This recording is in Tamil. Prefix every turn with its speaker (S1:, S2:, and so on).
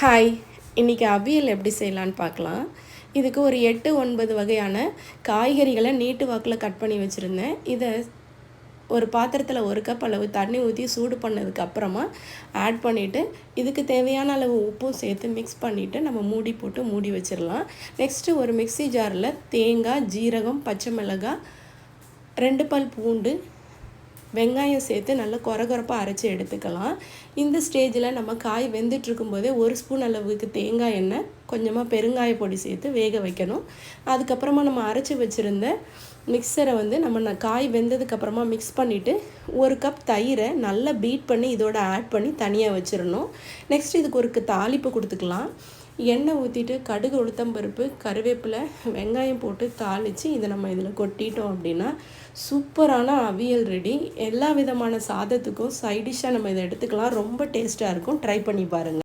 S1: ஹாய், இன்றைக்கி அவியல் எப்படி செய்யலான்னு பார்க்கலாம். இதுக்கு ஒரு 8, 9 வகையான காய்கறிகளை நீட்டு வாக்கில் கட் பண்ணி வச்சுருந்தேன். இதை ஒரு பாத்திரத்தில் 1 கப் அளவு தண்ணி ஊற்றி சூடு பண்ணதுக்கு அப்புறமா ஆட் பண்ணிவிட்டு இதுக்கு தேவையான அளவு உப்பும் சேர்த்து மிக்ஸ் பண்ணிவிட்டு நம்ம மூடி போட்டு மூடி வச்சிடலாம். நெக்ஸ்ட்டு ஒரு மிக்ஸி ஜாரில் தேங்காய், ஜீரகம், பச்சை மிளகாய், 2 பல் பூண்டு, வெங்காயம் சேர்த்து நல்லா கொரகொரப்பாக அரைச்சி எடுத்துக்கலாம். இந்த ஸ்டேஜில் நம்ம காய் வெந்துட்டுருக்கும்போதே 1 ஸ்பூன் அளவுக்கு தேங்காய் எண்ணெய், கொஞ்சமாக பெருங்காய பொடி சேர்த்து வேக வைக்கணும். அதுக்கப்புறமா நம்ம அரைச்சி வச்சுருந்த மிக்சரை நம்ம காய் வெந்ததுக்கப்புறமா மிக்ஸ் பண்ணிவிட்டு 1 கப் தயிரை நல்லா பீட் பண்ணி இதோட ஆட் பண்ணி தனியாக வச்சிடணும். நெக்ஸ்ட் இதுக்கு ஒரு தாளிப்பு கொடுத்துக்கலாம். எண்ணெய் ஊற்றிட்டு கடுகு, உளுத்தம்பருப்பு, கருவேப்பிலை, வெங்காயம் போட்டு தாளித்து இதை நம்ம இதில் கொட்டிட்டோம் அப்படின்னா சூப்பரான அவியல் ரெடி. எல்லா விதமான சாதத்துக்கும் சைடிஷ்ஷாக நம்ம இதை எடுத்துக்கலாம். ரொம்ப டேஸ்ட்டாக இருக்கும். ட்ரை பண்ணி பாருங்கள்.